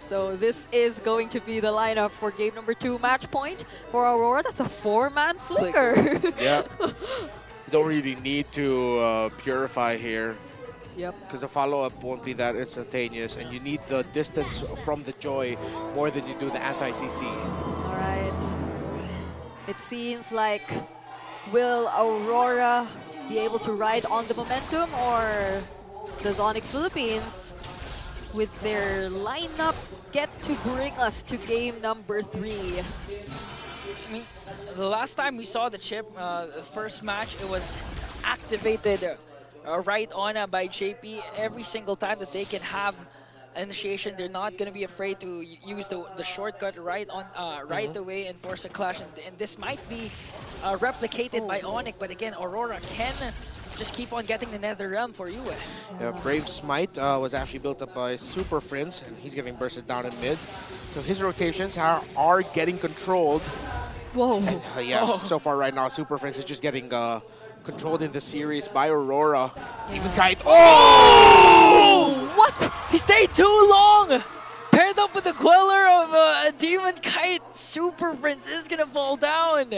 So this is going to be the lineup for game number 2 match point for Aurora. That's a 4-man flicker. Yeah. You don't really need to purify here. Yep. Because the follow-up won't be that instantaneous, and you need the distance from the Joy more than you do the anti-CC. All right. It seems like, will Aurora be able to ride on the momentum, or does ONIC Philippines, with their lineup, get to bring us to game number 3? I mean, the last time we saw the chip, the first match, it was activated right on by JP. Every single time that they can have initiation, they're not going to be afraid to use the shortcut right on right away and force a clash. And this might be replicated by ONIC, but again, Aurora can just keep on getting the Nether Realm for you. Yeah, Brave Smite was actually built up by Super Prince, and he's getting bursted down in mid. So his rotations are getting controlled. Whoa. And, yeah, so far right now, Super Prince is just getting controlled in the series by Aurora. Even Kite. Oh! What? He stayed too long! Paired up with the Queller of a Demon Kite, Super Prince is gonna fall down.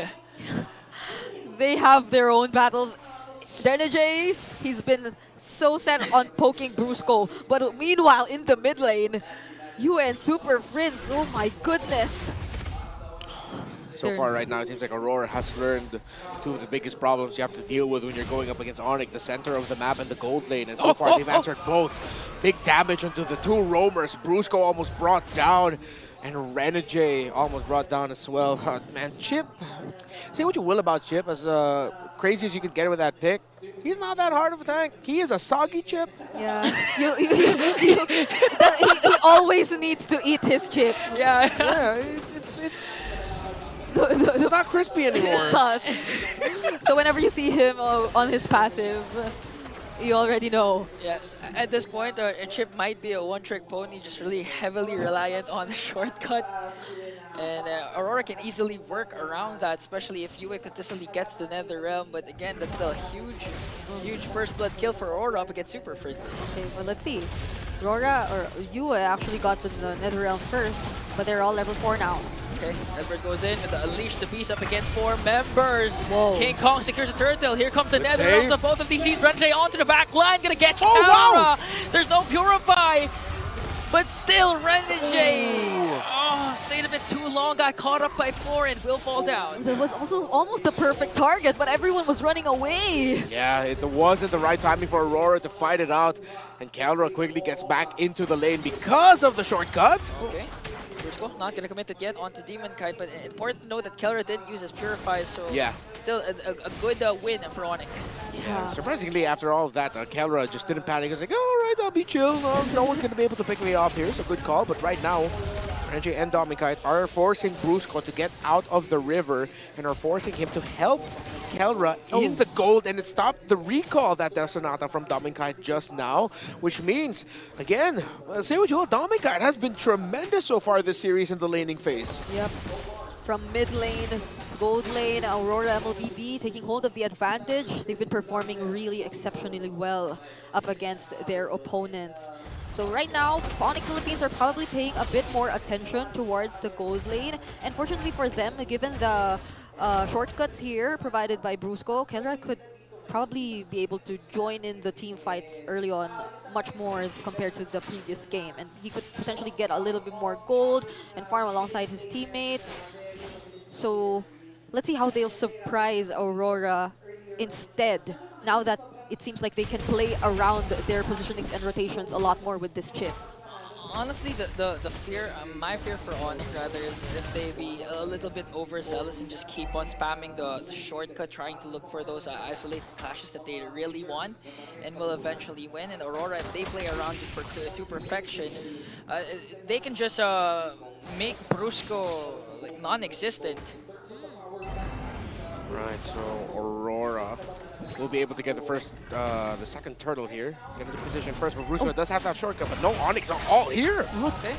They have their own battles. Denijay, he's been so set on poking Brusco, but meanwhile in the mid lane, you and Super Prince, oh my goodness. So far right now, it seems like Aurora has learned two of the biggest problems you have to deal with when you're going up against ONIC, the center of the map and the gold lane. And so far, they've answered both. Big damage onto the two roamers. Brusco almost brought down, and Renijay almost brought down as well. Man, Chip, say what you will about Chip, as crazy as you could get with that pick, he's not that hard of a tank. He is a soggy Chip. Yeah, he always needs to eat his chips. Yeah, it's not crispy anymore. It's not. So whenever you see him on his passive, you already know. Yeah, at this point, a Chip might be a one-trick pony, just really heavily reliant on the shortcut. And Aurora can easily work around that, especially if Yue consistently gets the Nether Realm. But again, that's still a huge first blood kill for Aurora up against Super Prince. Okay, well, let's see. Aurora, or Yue actually got the Nether Realm first, but they're all level 4 now. Okay, Edward goes in with the Unleash the Beast up against 4 members. Whoa. King Kong secures the turtle. Here comes the Good Nether save. Realms of both of these teams. Renjay onto the back line, gonna get Oh, wow. There's no Purify, but still Renjay. Oh, stayed a bit too long, got caught up by 4 and will fall down. That was also almost the perfect target, but everyone was running away. Yeah, it wasn't the right timing for Aurora to fight it out. And Calra quickly gets back into the lane because of the shortcut. Okay. Brusco not gonna commit it yet onto Demon Kite, but important to note that Kelra didn't use his Purify, so Yeah. still a good win for ONIC. Yeah. Surprisingly, after all of that, Calra just didn't panic. He was like, all right, I'll be chill. No one's going to be able to pick me off here. So good call. But right now, Renjay and Domikite are forcing Brusco to get out of the river and are forcing him to help Calra in the gold. And it stopped the recall that the Sonata from Domikite just now, which means, again, say what you will, Domikite has been tremendous so far this series in the laning phase. Yep. From mid lane, gold lane, Aurora MLBB taking hold of the advantage. They've been performing really exceptionally well up against their opponents. So right now, ONIC Philippines are probably paying a bit more attention towards the gold lane. And fortunately for them, given the shortcuts here provided by Brusco, Kelra could probably be able to join in the team fights early on much more compared to the previous game. And he could potentially get a little bit more gold and farm alongside his teammates. So let's see how they'll surprise Aurora instead, now that it seems like they can play around their positionings and rotations a lot more with this chip. Honestly, the fear, my fear for ONIC rather, is if they be a little bit overzealous and just keep on spamming the shortcut, trying to look for those isolated clashes that they really want and will eventually win. And Aurora, if they play around to perfection, they can just make Brusco like non-existent. Right, so Aurora will be able to get the second turtle here. Get into position first, but Brusco does have that shortcut, but no Onyx are all here. Okay.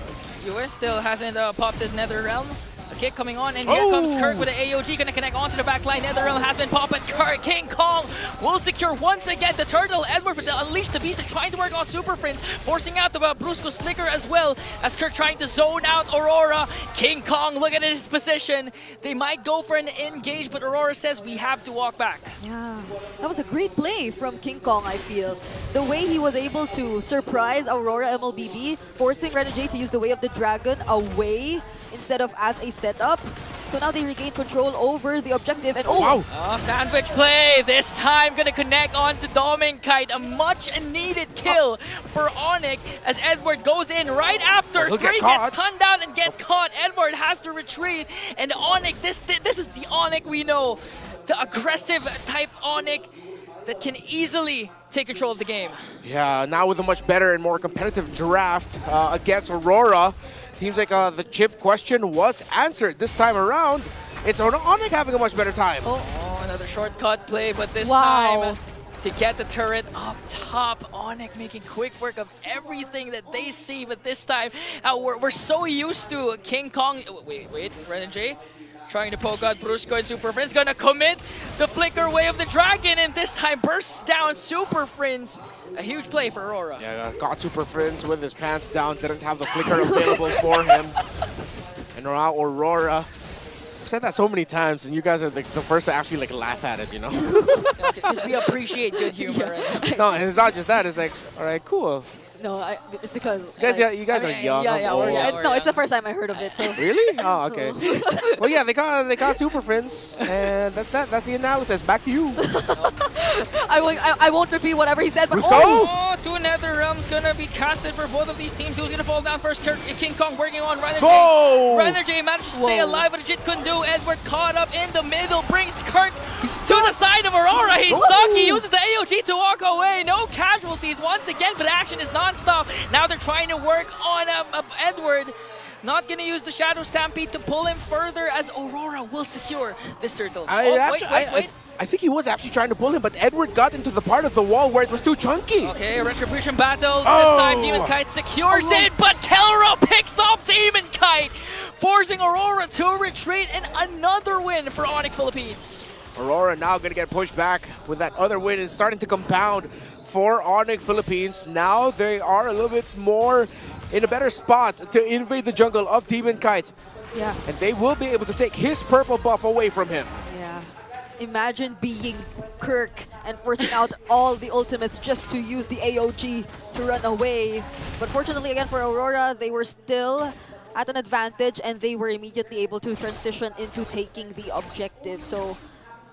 US still hasn't popped his Nether Realm. kick coming on, and here comes Kirk with the AOG, gonna connect onto the back line. Netherrealm has been popped, but Kirk, King Kong will secure once again the turtle. Edward with the Unleash the Beast trying to work on Super Prince, forcing out the Brusco's flicker as well, as Kirk trying to zone out Aurora. King Kong, look at his position. They might go for an engage, but Aurora says we have to walk back. Yeah, that was a great play from King Kong, I feel. The way he was able to surprise Aurora MLBB, forcing Renegade to use the Way of the Dragon away instead of as a setup. So now they regain control over the objective, and Wow. Oh, sandwich play. This time gonna connect onto Kite. A much needed kill for ONIC as Edward goes in right after. He'll get 3 caught. gets tunned down and get caught. Edward has to retreat, and ONIC, this is the ONIC we know. The aggressive type ONIC that can easily take control of the game. Yeah, now with a much better and more competitive draft against Aurora, seems like the chip question was answered. This time around, it's ONIC having a much better time. Oh, another shortcut play, but this Wow. time to get the turret up top. ONIC making quick work of everything that they see, but this time we're so used to King Kong. Wait, Renegade trying to poke out Brusco and Super Friends, gonna commit the flicker Way of the Dragon, and this time bursts down Super Friends. A huge play for Aurora. Yeah, got Super Friends with his pants down, didn't have the flicker available for him. And now Aurora. I've said that so many times, and you guys are the first to actually laugh at it, you know? Because we appreciate good humor. Right? No, and it's not just that, it's like, all right, cool. No, it's because... You guys are young. yeah, old. we're young. No, it's the first time I heard of it, so... Really? Oh, okay. Well, yeah, they got Super Friends, and that's the analysis. Back to you. I won't repeat whatever he said, but... Let's go! Oh, 2 Netherrealms gonna be casted for both of these teams. Who's gonna fall down first? King Kong working on Renegade. Go! Renegade managed to stay alive, but Jit couldn't do. Edward caught up in the middle, brings Kirk to the side of Aurora. He's stuck. He uses the AOG to walk away. No casualties once again, but action is non-stop. Now they're trying to work on Edward. Not going to use the Shadow Stampede to pull him further, as Aurora will secure this turtle. I think he was actually trying to pull him, but Edward got into the part of the wall where it was too chunky. Okay, Retribution battle. This time Demon Kite secures it, but Kelro picks off Demon Kite, forcing Aurora to retreat, and another win for ONIC Philippines. Aurora now going to get pushed back with that other win and starting to compound for ONIC Philippines. Now they are a little bit more in a better spot to invade the jungle of Demon Kite. Yeah. And they will be able to take his purple buff away from him. Yeah. Imagine being Kirk and forcing out all the ultimates just to use the AOG to run away. But fortunately, again, for Aurora, they were still at an advantage, and they were immediately able to transition into taking the objective. So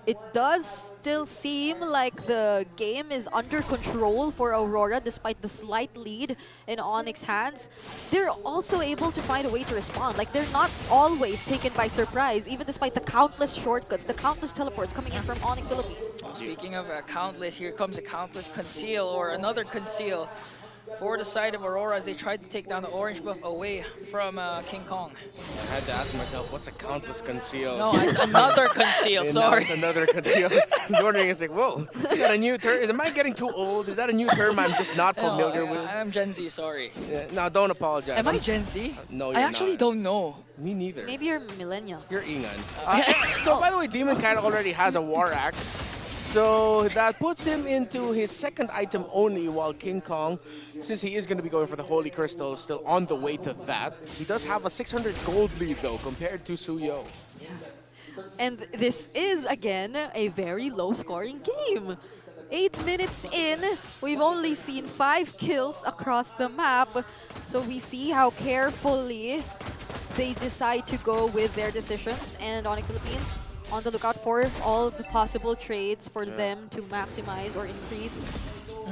it does still seem like the game is under control for Aurora despite the slight lead in ONIC's hands. They're also able to find a way to respond. Like, they're not always taken by surprise, even despite the countless shortcuts, the countless teleports coming in from ONIC Philippines. Speaking of countless, here comes a countless conceal, or another conceal for the side of Aurora as they tried to take down the orange buff away from King Kong. I had to ask myself, what's a countless conceal? No, it's another conceal, And sorry. now it's another conceal. I was wondering, it's like, whoa, is that a new term? Am I getting too old? Is that a new term I'm just not familiar with? I'm Gen Z, sorry. Yeah, no, don't apologize. Am I Gen Z? No, I you're actually not. don't know. Me neither. Maybe you're millennial. You're Ingan. So, by the way, Demon Kite already has a War Axe. So that puts him into his second item only, while King Kong, since he is going to be going for the Holy Crystal, is still on the way to that. He does have a 600 gold lead, though, compared to Suyo. And this is, again, a very low-scoring game. 8 minutes in, we've only seen 5 kills across the map. So we see how carefully they decide to go with their decisions. And ONIC Philippines on the lookout for all the possible trades for them to maximize or increase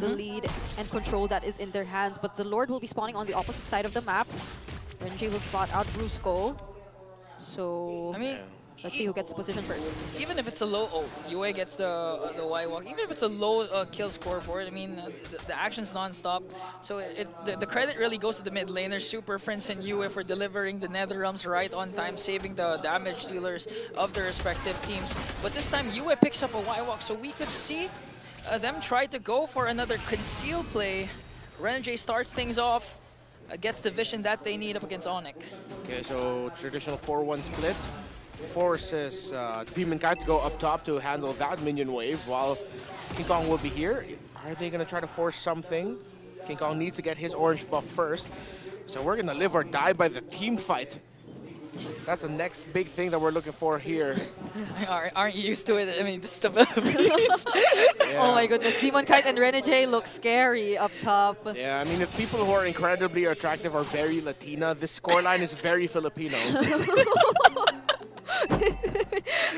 the lead and control that is in their hands. But the Lord will be spawning on the opposite side of the map. Renji will spot out Brusco. So I mean, let's see who gets the position first. even if it's a low, UA gets the Y walk. Even if it's a low kill scoreboard, I mean, the action's non-stop. So the credit really goes to the mid laners, Super Friends and UA, for delivering the Netherrealms right on time, saving the damage dealers of their respective teams. But this time, UA picks up a Y walk, so we could see them try to go for another conceal play. Renegade starts things off. gets the vision that they need up against ONIC. Okay, so traditional 4-1 split forces Demon Kite to go up top to handle that minion wave while King Kong will be here. Are they going to try to force something? King Kong needs to get his orange buff first. So we're going to live or die by the team fight. That's the next big thing that we're looking for here. Aren't you used to it? I mean, this is the Philippines. Yeah. Oh my goodness, Demon Kite and Renegade look scary up top. Yeah, I mean, if people who are incredibly attractive are very Latina, this scoreline is very Filipino.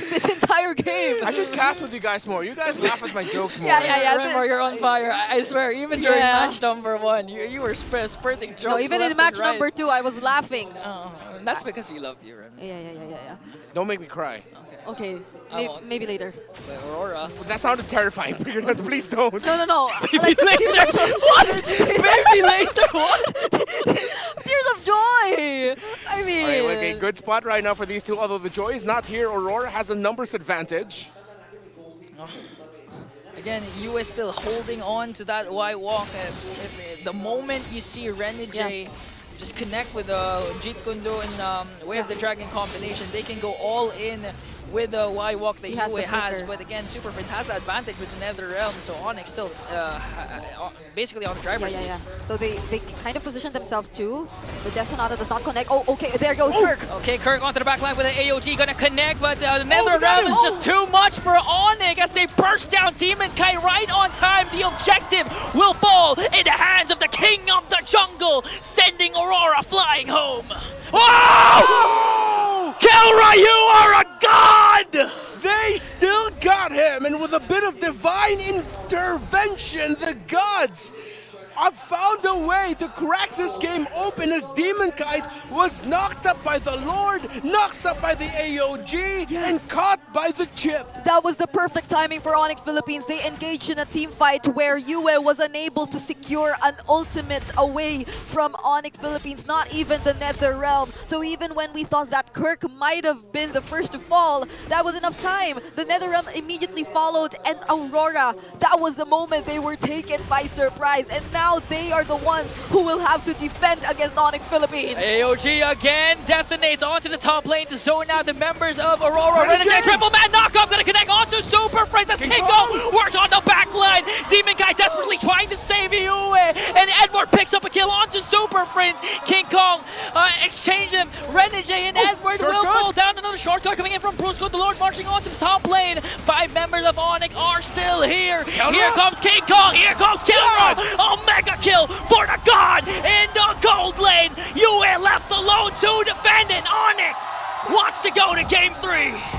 This entire game. I should cast with you guys more. You guys laugh at my jokes more. Yeah. Remember, you're on fire. I swear, even during Yeah. match number 1, you were spurting jokes. No, even in left match and right. number 2, I was laughing. That's because we love you, Remy. Yeah. Don't make me cry. Okay, I won't. maybe later. But Aurora. That sounded terrifying. Please don't. No. Maybe later. What? Maybe later. What? Tears of joy. I mean. All right, okay, good spot right now for these two. Although the joy is not here, Aurora has a numbers advantage. Again, you is still holding on to that Y walk. The moment you see Renegade just connect with Jeet Kundo and Way of the Dragon combination, they can go all in with the Y walk that Yue has. But again, Super Friend has the advantage with the Nether Realm, so ONIC still basically on the driver's seat. So they kind of position themselves too. The Death Sonata does not connect. Oh, okay, there goes Kirk. Okay, Kirk onto the back line with an AOG, gonna connect, but the Nether Realm is just too much for ONIC as they burst down Demon Kite right on time. The objective will fall in the hands of the King of the Jungle, sending Aurora flying home. Oh! Kelra, you are a god! They still got him, and with a bit of divine intervention, the gods have found a way to crack this game open as Demon Kite was knocked up by the Lord, knocked up by the AOG, and caught by the chip. That was the perfect timing for ONIC Philippines. They engaged in a team fight where Yue was unable to secure an ultimate away from ONIC Philippines, not even the Nether Realm. So even when we thought that Kirk might have been the first to fall, that was enough time. The Nether Realm immediately followed, and Aurora, that was the moment they were taken by surprise. And now they are the ones who will have to defend against ONIC Philippines. AOG again detonates onto the top lane to zone out the members of Aurora. Renegade triple man knockup, gonna connect onto Super Friends as King Kong works on the back line. Demon Guy desperately trying to save Yue, and Edward picks up a kill onto Super Friends. King Kong exchange him. Renegade and Edward will fall down. Another shortcut coming in from Bruce Good, the Lord marching onto the top lane. 5 members of ONIC are still here. Here comes King Kong, here comes Kelra. Oh, mega kill for the god in the gold lane. Yue left alone to defend it. ONIC wants to go to game 3.